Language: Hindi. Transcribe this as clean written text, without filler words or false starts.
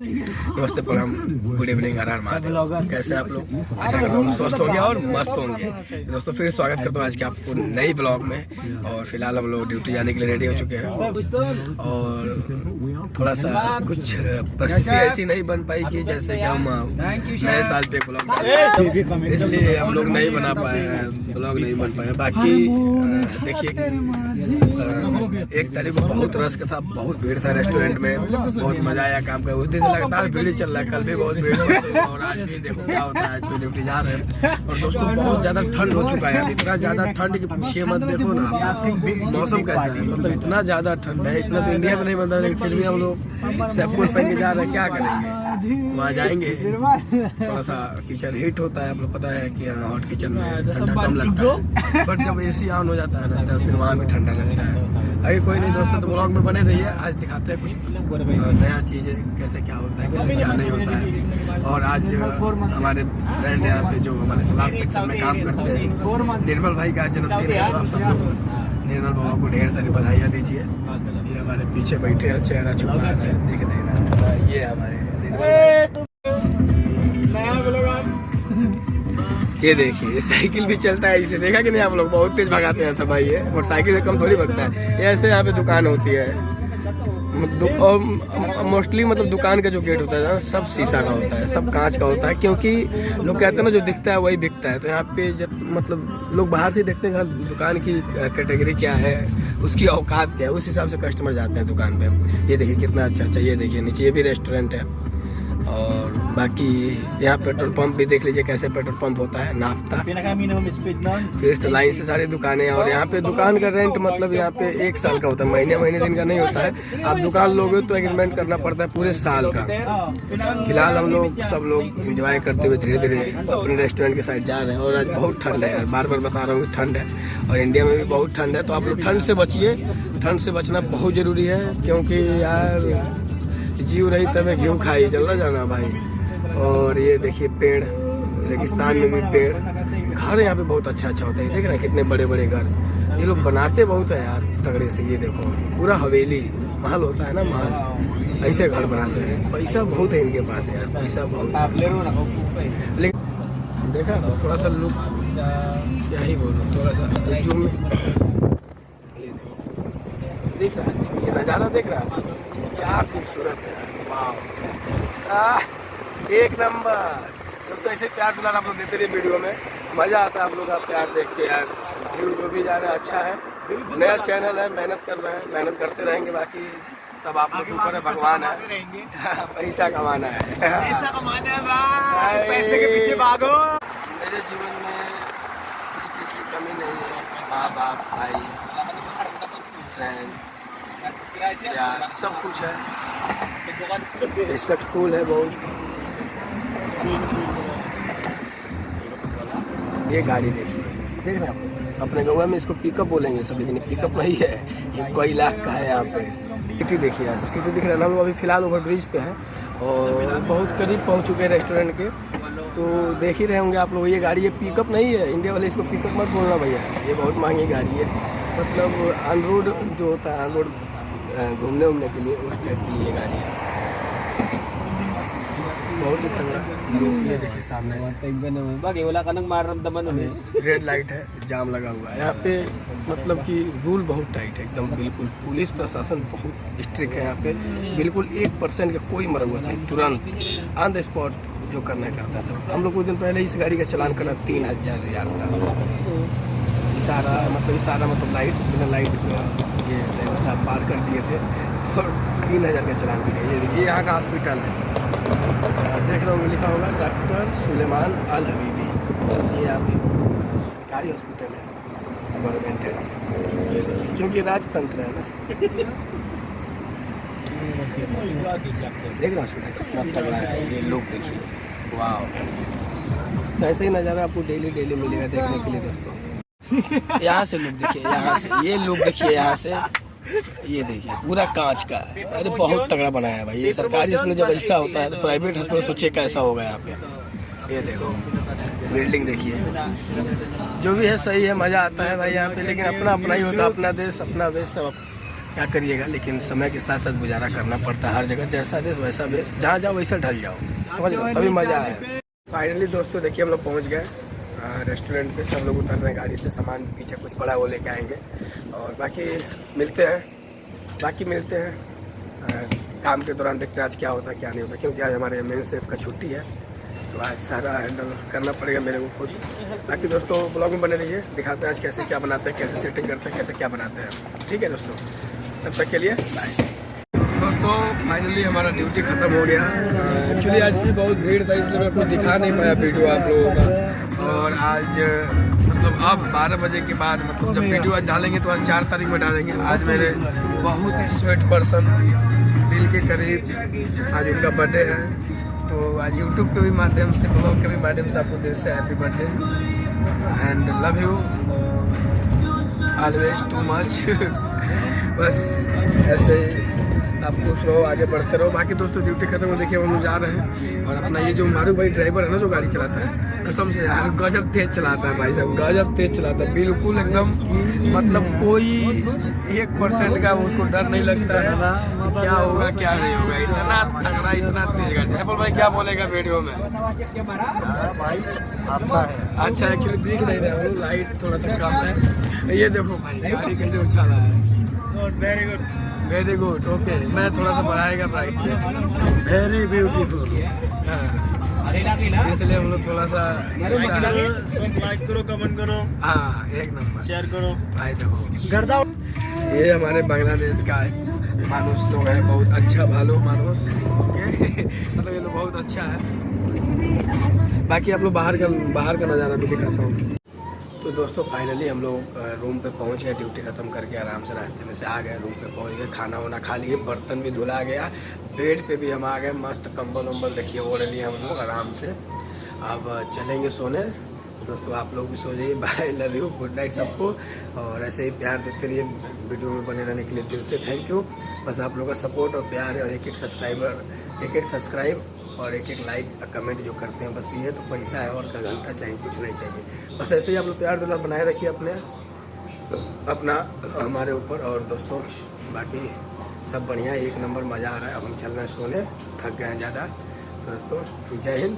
नमस्ते प्रणाम, गुड इवनिंग, हर हर महादेव। कैसे आप लोग? आशा करता हूँ स्वस्थ होंगे और मस्त होंगे। दोस्तों फिर स्वागत करता हूँ आज के आपको नई ब्लॉग में। और फिलहाल हम लोग ड्यूटी जाने के लिए रेडी हो चुके हैं और थोड़ा सा कुछ परिस्थिति ऐसी नहीं बन पाई कि जैसे कि हम नए साल पे ब्लॉग डालें, इसलिए हम लोग नहीं बना पाए हैं, ब्लॉग नहीं बन पाए। बाकी देखिए, एक तारीख को बहुत रश का था, बहुत भीड़ था रेस्टोरेंट में, बहुत मजा आया काम का। उस दिन से लगातार भीड़ चल रहा है, कल भी बहुत भीड़ है और आज भी देखो क्या होता है। आज तो ड्यूटी जा रहे हैं और दोस्तों बहुत ज्यादा ठंड हो चुका है, इतना ज्यादा ठंड कि पूछिए मत। देखो ना मौसम कैसा है, मतलब इतना ज्यादा ठंड है। इतना तो इंडिया में नहीं बनता, लेकिन फिर भी हम लोग सब कुछ पहन के जा रहे हैं। क्या करेंगे, वहाँ जाएंगे थोड़ा सा किचन हीट होता है, आप लोग पता है कि हॉट किचन में ठंडा कम लगता है, बट जब एसी ऑन हो जाता है ना तो फिर वहाँ भी ठंडा लगता है। अभी कोई नहीं दोस्तों, तो ब्लॉग में बने रहिए। आज दिखाते हैं कुछ नया चीज़ें, कैसे क्या होता है, कैसे क्या नहीं होता है। और आज हमारे फ्रेंड यहाँ पे जो हमारे सलाद सेक्शन में काम करते हैं, निर्मल भाई का जन्मदिन है। आप सब लोग निर्मल बाबा को ढेर सारी बधाइयाँ दीजिए। ये हमारे पीछे बैठे हैं, चेहरा छुपा है, दिख नहीं रहा। ये हमारे ये देखिए, ये साइकिल भी चलता है, इसे देखा कि नहीं आप लोग? बहुत तेज भगाते हैं सब भाई, ये मोटरसाइकिल से कम थोड़ी भगता है। ऐसे यहाँ पे दुकान होती है और मोस्टली मतलब दुकान का जो गेट होता है ना, सब शीशा का होता है, सब कांच का होता है, क्योंकि लोग कहते हैं ना जो दिखता है वही बिकता है। तो यहाँ पे जब मतलब लोग बाहर से देखते हैं दुकान की कैटेगरी क्या है, उसकी औकात क्या है, उस हिसाब से कस्टमर जाते हैं दुकान पे। ये देखिए कितना अच्छा अच्छा, ये देखिए नीचे ये भी रेस्टोरेंट है। और बाकी यहाँ पेट्रोल पंप भी देख लीजिए, कैसे पेट्रोल पंप होता है, नाफ्ता। फिर लाइन से सारी दुकानें। और यहाँ पे दुकान का रेंट मतलब यहाँ पे 1 साल का होता है, महीने दिन का नहीं होता है। आप दुकान लोगे तो एग्रीमेंट करना पड़ता है पूरे साल का। फिलहाल हम लोग सब लोग एंजॉय करते हुए धीरे धीरे अपने रेस्टोरेंट के साइड जा रहे हैं। और आज बहुत ठंड है यार, बार बार बता रहा हूँ कि ठंड है और इंडिया में भी बहुत ठंड है। तो आप लोग ठंड से बचिए, ठंड से बचना बहुत ज़रूरी है, क्योंकि यार जीव रही तब घी खाई, जल्दा जाना भाई। और ये देखिए पेड़, रेगिस्तान में भी पेड़। घर यहाँ पे बहुत अच्छा अच्छा होता है, देख रहे हैं कितने बड़े बड़े घर। ये लोग बनाते बहुत है यार तगड़े से। ये देखो पूरा हवेली महल होता है ना, महल, ऐसे घर बनाते हैं। पैसा बहुत है इनके पास यार, पैसा बहुत। लेकिन देखा थोड़ा सा लुक, क्या ही बोलूँ, थोड़ा सा जूम में दिख रहा है, ये नज़ारा देख रहा है, क्या खूबसूरत है, वाह, एक नंबर। दोस्तों ऐसे प्यार दुलार आप लोग देते रहिए, वीडियो में मज़ा आता है आप लोग का प्यार देख के यार। व्यू जो भी जा रहा है अच्छा है, नया चैनल है, मेहनत कर रहे हैं, मेहनत करते रहेंगे। बाकी सब आप लोग के ऊपर है, भगवान है, पैसा कमाना है, पैसा कमाना है, पैसे के पीछे भागो। मेरे जीवन में किसी चीज़ की कमी नहीं है, माँ बाप, भाई, फ्रेंड, यार सब कुछ है, रिस्पेक्टफुल है बहुत। ये गाड़ी देखिए, देख रहे हैं आप, अपने गाँव में इसको पिकअप बोलेंगे सब, लेकिन पिकअप नहीं है, ये कोई लाख का है। यहाँ पे सिटी देखिए, यहाँ से सिटी दिख रहा है। हम लोग अभी फिलहाल ओवर ब्रिज पे हैं और बहुत करीब पहुँच चुके हैं रेस्टोरेंट के। तो देख ही रहे होंगे आप लोग, ये गाड़ी ये पिकअप नहीं है, इंडिया वाले इसको पिकअप मत बोलना भैया, ये बहुत महंगी गाड़ी है। मतलब ऑन रोड जो होता है, ऑन रोड घूमने उमने के लिए, उस टाइप के लिए गाड़ी है, बहुत ही तगड़ा। ये देखिए सामने रेड लाइट है, जाम लगा हुआ है यहाँ पे। मतलब कि रूल बहुत टाइट है एकदम, बिल्कुल पुलिस प्रशासन बहुत स्ट्रिक्ट है यहाँ पे। बिल्कुल 1% का कोई मरम्मत नहीं, तुरंत ऑन द स्पॉट जो करना करता है। हम लोग कुछ दिन पहले इस गाड़ी का चलान करा 3000 रियाल का। इशारा मतलब लाइट, बिना लाइट ये ड्राइवर साहब पार कर दिए थे और 3000 का चलान भी गया। ये देखिए यहाँ का हॉस्पिटल है, देख रहा हूँ लिखा होगा डॉक्टर सुलेमान अल हबीबी। ये यहाँ पे सरकारी हॉस्पिटल है, गवर्नमेंट है, क्योंकि राजतंत्र है ना। देख रहे हॉस्पिटल कितना तगड़ा है, ये लोग देखिए, वाह। ऐसे ही नज़ारा आपको डेली मिलेगा देखने के लिए दोस्तों। यहाँ से लुक देखिए, यहाँ से ये लुक देखिए, यहाँ से ये देखिए पूरा कांच का है। अरे बहुत तगड़ा बनाया है भाई। ये सरकारी स्कूल जब ऐसा होता है तो प्राइवेट हॉस्पिटल सोचिए कैसा होगा यहाँ पे। ये देखो बिल्डिंग देखिए, जो भी है सही है, मज़ा आता है भाई यहाँ पे। लेकिन अपना अपना ही होता है, अपना देश अपना वेश सब क्या करिएगा, लेकिन समय के साथ साथ गुजारा करना पड़ता है। हर जगह जैसा देश वैसा बेस, जहाँ जाओ वैसा ढल जाओ, समझ लो, तभी मज़ा आए। फाइनली दोस्तों देखिए हम लोग पहुँच गए रेस्टोरेंट पे। सब लोग उतर रहे हैं गाड़ी से, सामान पीछे कुछ पड़ा वो लेके आएंगे और बाकी मिलते हैं काम के दौरान। देखते हैं आज क्या होता है क्या नहीं होता, क्योंकि आज हमारे मेन शेफ का छुट्टी है, तो आज सारा हैंडल करना पड़ेगा मेरे को खुद। बाकी दोस्तों ब्लॉग में बने रहिए, दिखाते हैं आज कैसे क्या बनाते हैं, कैसे सेटिंग करते हैं, कैसे क्या बनाते हैं। ठीक है दोस्तों, तब तक के लिए बाय। दोस्तों फाइनली हमारा ड्यूटी ख़त्म हो गया। एक्चुअली आज भी बहुत भीड़ था, इसलिए मैं आपको दिखा नहीं पाया वीडियो आप लोगों का। और आज मतलब अब 12 बजे के बाद मतलब जब वीडियो आज डालेंगे तो आज 4 तारीख में डालेंगे। आज मेरे बहुत ही स्वीट पर्सन, दिल के करीब, आज उनका बर्थडे है, तो आज यूट्यूब के भी माध्यम से, ब्लॉग के भी माध्यम से आपको दिल से happy birthday and love you always too much. बस ऐसे ही आप खुश रहो, आगे बढ़ते रहो। बाकी दोस्तों ड्यूटी खत्म हो, देखिए हम लोग जा रहे हैं। और अपना ये जो मारू भाई ड्राइवर है ना, जो गाड़ी चलाता है, कसम से यार गजब तेज चलाता है भाई साहब, गजब तेज चलाता है, बिल्कुल एकदम मतलब कोई 1% का उसको डर नहीं लगता है क्या होगा क्या नहीं होगा, इतना तगड़ा, इतना तेज गाड़ी। एप्पल भाई क्या बोलेगा वीडियो में? भाई अच्छा एक्चुअली दिख नहीं रहा है, लाइट थोड़ा सा कम है। ये देखो भाई गाड़ी कैसे उछाला है, वेरी गुड ओके। मैं थोड़ा सा बढ़ाएगा ब्राइटनेस, वेरी ब्यूटीफुल। हाँ इसलिए हम लोग थोड़ा सा लाइक करो, कमेंट करो, हाँ एक नंबर शेयर करो भाई। देखो गर्दा, ये हमारे बांग्लादेश का मानुस लोग है, बहुत अच्छा भालो मानुस, ओके। मतलब ये लोग बहुत अच्छा है। बाकी आप लोग बाहर का नज़ारा भी दिखाता हूँ। तो दोस्तों फाइनली हम लोग रूम पे पहुंच गए, ड्यूटी ख़त्म करके आराम से रास्ते में से आ गए, रूम पे पहुंच गए, खाना वाना खा लिए, बर्तन भी धुला गया, बेड पे भी हम आ गए, मस्त कंबल वम्बल देखिए ओढ़ लिए हम लोग आराम से। अब चलेंगे सोने। दोस्तों आप लोग भी सो जाइए, bye, love you, good night सबको। और ऐसे ही प्यार देते रहिए, वीडियो में बने रहने के लिए दिल से थैंक यू। बस आप लोगों का सपोर्ट और प्यार है, और एक एक सब्सक्राइब और एक लाइक कमेंट जो करते हैं, बस ये तो पैसा है, और का घंटा चाहिए, कुछ नहीं चाहिए। बस ऐसे ही आप लोग प्यार दुलार बनाए रखिए अपना हमारे ऊपर। और दोस्तों बाकी सब बढ़िया, एक नंबर मज़ा आ रहा है। अब हम चल रहे हैं सोने, थक गए हैं ज़्यादा। तो दोस्तों जय हिंद।